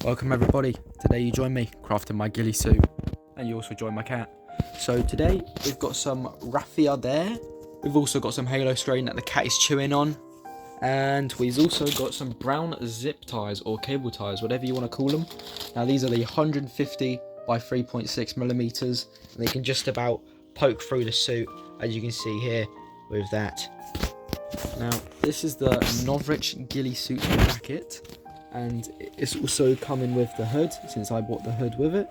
Welcome everybody. Today you join me crafting my ghillie suit, and you also join my cat. So today we've got some raffia there. We've also got some halo screen that the cat is chewing on, and we've also got some brown zip ties or cable ties, whatever you want to call them. Now these are the 150 by 3.6 millimeters, and they can just about poke through the suit, as you can see here with that. Now this is the Novrich ghillie suit jacket, and it's also coming with the hood, since I bought the hood with it,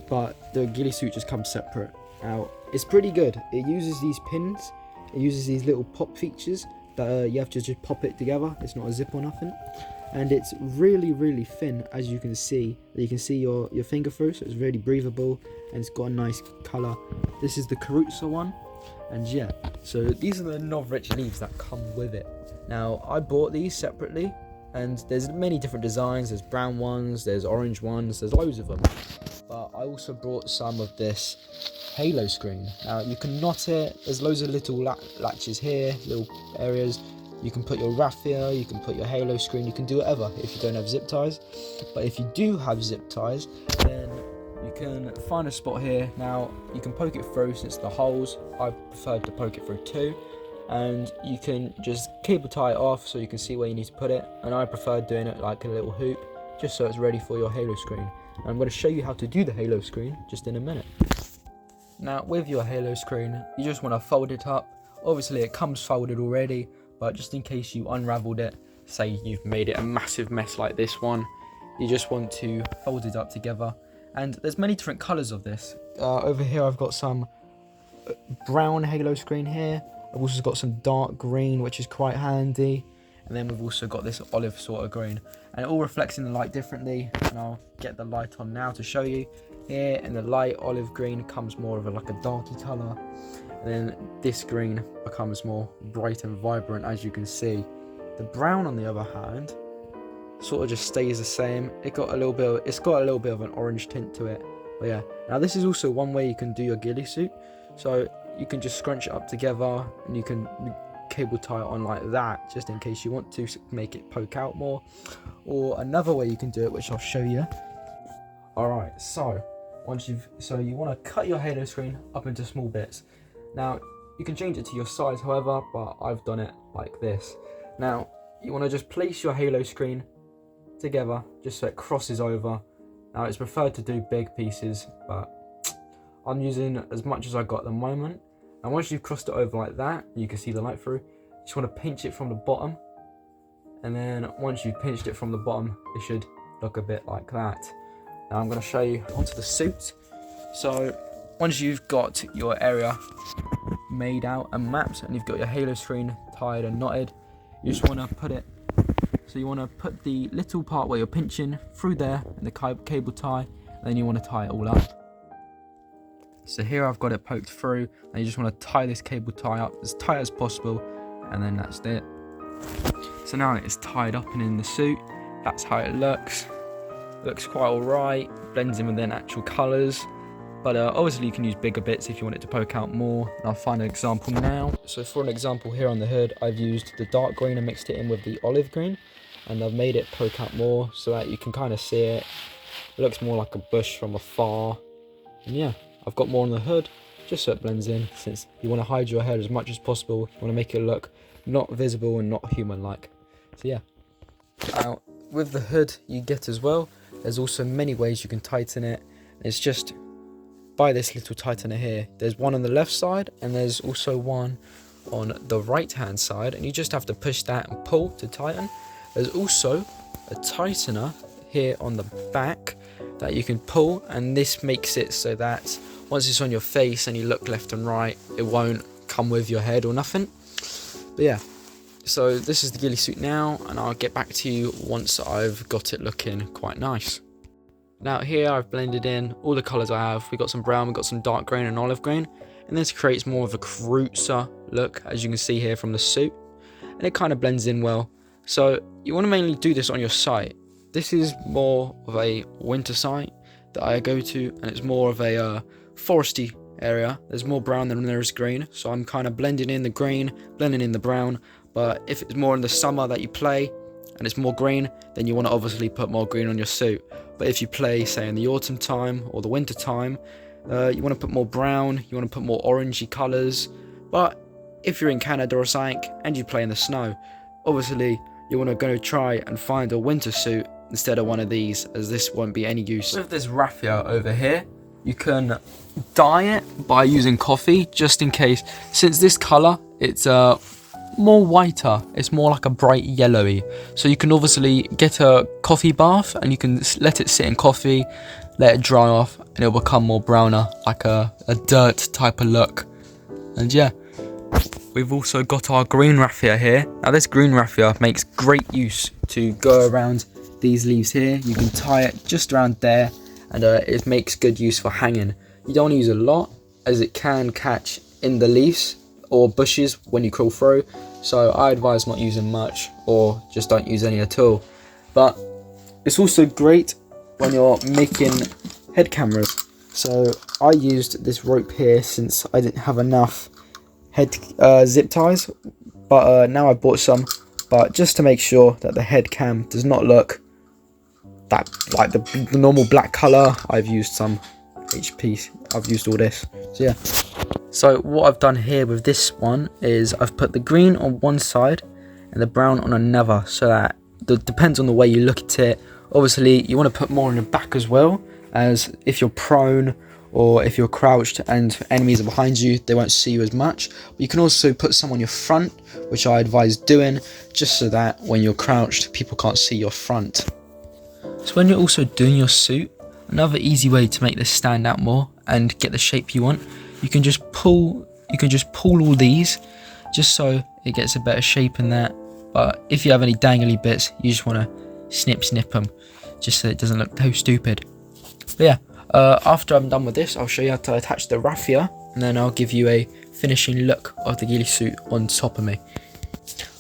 but the ghillie suit just comes separate. Now it's pretty good. It uses these pins, it uses these little pop features that you have to just pop it together. It's not a zip or nothing, and it's really thin, as you can see. You can see your finger through, so it's really breathable, and it's got a nice colour. This is the Caruso one, and yeah, so these are the Novrich leaves that come with it. Now I bought these separately, and there's many different designs. There's brown ones, there's orange ones, there's loads of them. But I also brought some of this halo screen. Now you can knot it. There's loads of little latches here, little areas. You can put your raffia, you can put your halo screen, you can do whatever if you don't have zip ties. But if you do have zip ties, then you can find a spot here. Now you can poke it through, since the holes, I preferred to poke it through too. And you can just cable tie it off so you can see where you need to put it, and I prefer doing it like a little hoop, just so it's ready for your halo screen. And I'm going to show you how to do the halo screen just in a minute. Now with your halo screen, you just want to fold it up. Obviously it comes folded already, but just in case you unraveled it, say you've made it a massive mess like this one, you just want to fold it up together. And there's many different colors of this. Over here I've got some brown halo screen here. I've also got some dark green, which is quite handy, and then we've also got this olive sort of green, and it all reflects in the light differently. And I'll get the light on now to show you. Here in the light olive green comes more of like a darky colour, and then this green becomes more bright and vibrant, as you can see. The brown, on the other hand, sort of just stays the same. It's got a little bit of an orange tint to it. But yeah, now this is also one way you can do your ghillie suit. So you can just scrunch it up together, and you can cable tie it on like that, just in case you want to make it poke out more. Or another way you can do it, which I'll show you. Alright, so you want to cut your halo screen up into small bits. Now you can change it to your size, however, but I've done it like this. Now you want to just place your halo screen together, just so it crosses over. Now it's preferred to do big pieces, but I'm using as much as I got at the moment. And once you've crossed it over like that, you can see the light through. You just want to pinch it from the bottom, and then once you've pinched it from the bottom, it should look a bit like that. Now I'm going to show you onto the suit. So once you've got your area made out and mapped, and you've got your halo screen tied and knotted, you just want to put it. So you want to put the little part where you're pinching through there in the cable tie, and then you want to tie it all up. So here I've got it poked through, and you just want to tie this cable tie up as tight as possible, and then that's it. So now it's tied up and in the suit. That's how it looks. It looks quite alright, blends in with the actual colours, but obviously you can use bigger bits if you want it to poke out more. And I'll find an example now. So for an example here on the hood, I've used the dark green and mixed it in with the olive green, and I've made it poke out more so that you can kind of see it. It looks more like a bush from afar, and yeah. I've got more on the hood, just so it blends in, since you want to hide your head as much as possible. You want to make it look not visible and not human-like. So yeah. Now, with the hood you get as well, there's also many ways you can tighten it. It's just by this little tightener here. There's one on the left side, and there's also one on the right-hand side, and you just have to push that and pull to tighten. There's also a tightener here on the back that you can pull, and this makes it so that once it's on your face and you look left and right, it won't come with your head or nothing. But yeah, so this is the ghillie suit now, and I'll get back to you once I've got it looking quite nice. Now here I've blended in all the colours I have. We've got some brown, we've got some dark green and olive green, and this creates more of a Caruso look, as you can see here from the suit, and it kind of blends in well. So you want to mainly do this on your site. This is more of a winter site that I go to, and it's more of a foresty area. There's more brown than there is green, so I'm kind of blending in the green, blending in the brown. But if it's more in the summer that you play, and it's more green, then you want to obviously put more green on your suit. But if you play, say, in the autumn time or the winter time, you want to put more brown, you want to put more orangey colours. But if you're in Canada or something and you play in the snow, obviously you want to go try and find a winter suit instead of one of these, as this won't be any use. With this raffia over here, you can dye it by using coffee, just in case. Since this colour, it's more whiter, it's more like a bright yellowy. So you can obviously get a coffee bath and you can let it sit in coffee, let it dry off, and it'll become more browner, like a dirt type of look. And yeah, we've also got our green raffia here. Now this green raffia makes great use to go around these leaves here. You can tie it just around there, and it makes good use for hanging. You don't want to use a lot, as it can catch in the leaves or bushes when you crawl through, so I advise not using much, or just don't use any at all. But it's also great when you're making head cameras. So I used this rope here since I didn't have enough head zip ties, but now I bought some, but just to make sure that the head cam does not look that like the normal black color, I've used some HP. I've used all this. So yeah, so what I've done here with this one is I've put the green on one side and the brown on another, so that depends on the way you look at it. Obviously you want to put more in the back as well, as if you're prone or if you're crouched and enemies are behind you, they won't see you as much. But you can also put some on your front, which I advise doing, just so that when you're crouched, people can't see your front. So when you're also doing your suit, another easy way to make this stand out more and get the shape you want, you can just pull all these, just so it gets a better shape in that. But if you have any dangly bits, you just want to snip them, just so it doesn't look too stupid. But yeah, after I'm done with this, I'll show you how to attach the raffia, and then I'll give you a finishing look of the ghillie suit on top of me.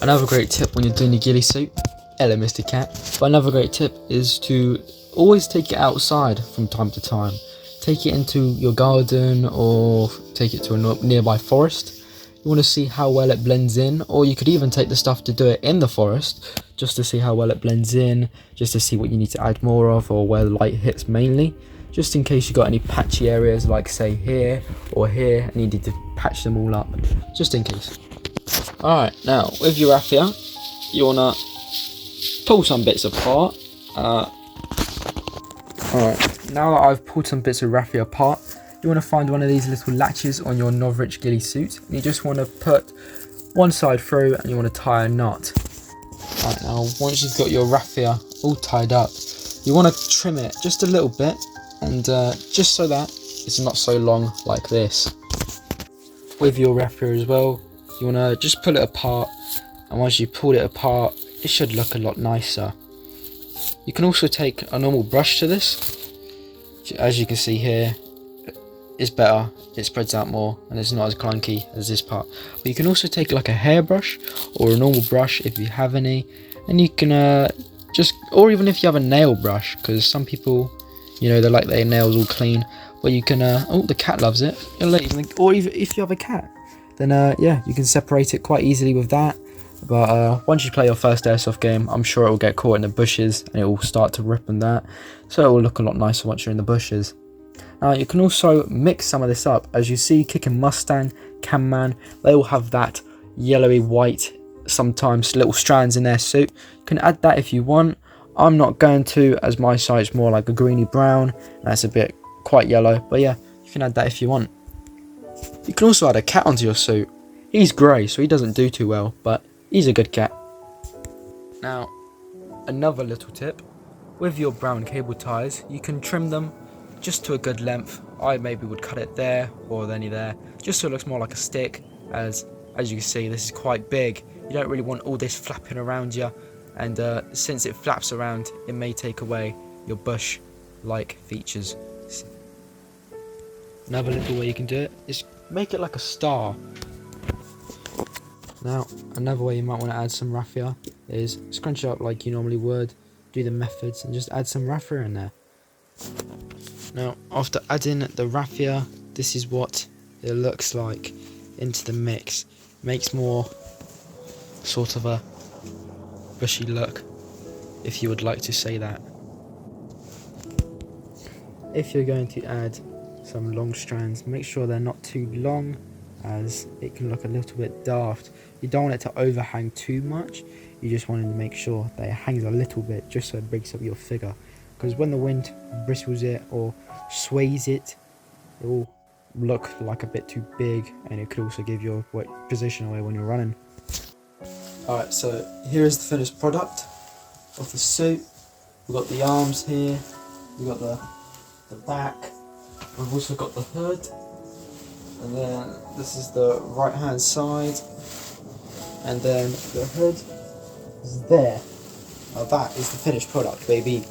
Another great tip when you're doing the ghillie suit, hello Mr. Cat, but another great tip is to always take it outside from time to time. Take it into your garden or take it to a nearby forest. You want to see how well it blends in, or you could even take the stuff to do it in the forest, just to see how well it blends in, just to see what you need to add more of, or where the light hits mainly, just in case you got any patchy areas like say here or here and you need to patch them all up, just in case. Alright, now with your raffia, you want to pull some bits apart. Alright, now that I've pulled some bits of raffia apart, you want to find one of these little latches on your Norwich ghillie suit, and you just want to put one side through and you want to tie a knot. Right, now once you've got your raffia all tied up, you want to trim it just a little bit, and just so that it's not so long like this. With your raffia as well, you want to just pull it apart, and once you pull it apart, it should look a lot nicer. You can also take a normal brush to this. As you can see here, it's better, it spreads out more and it's not as clunky as this part. But you can also take like a hairbrush or a normal brush if you have any, and you can or even if you have a nail brush, because some people, you know, they like their nails all clean. But you can oh, the cat loves it. Or even if you have a cat, then yeah, you can separate it quite easily with that. But once you play your first airsoft game, I'm sure it will get caught in the bushes and it will start to rip and that, so it will look a lot nicer once you're in the bushes. Now you can also mix some of this up. As you see, Kicking Mustang, Cam Man, they all have that yellowy white, sometimes little strands in their suit. You can add that if you want. I'm not going to, as my side's more like a greeny brown. That's a bit quite yellow, but yeah, you can add that if you want. You can also add a cat onto your suit. He's grey, so he doesn't do too well, but he's a good cat. Now, another little tip. With your brown cable ties, you can trim them just to a good length. I maybe would cut it there or any there, just so it looks more like a stick, as you can see, this is quite big. You don't really want all this flapping around you, and since it flaps around, it may take away your bush-like features. Another little way you can do it is make it like a star. Now, another way you might want to add some raffia is scrunch it up like you normally would, do the methods, and just add some raffia in there. Now, after adding the raffia, this is what it looks like into the mix. Makes more sort of a bushy look. if you would like to say that. If you're going to add some long strands, make sure they're not too long, as it can look a little bit daft. You don't want it to overhang too much, you just want to make sure that it hangs a little bit, just so it breaks up your figure, because when the wind bristles it or sways it, it will look like a bit too big, and it could also give your position away when you're running. Alright, so here is the finished product of the suit. We've got the arms here, we've got the back, we've also got the hood, and then this is the right hand side, and then the hood is there. Now that is the finished product, baby.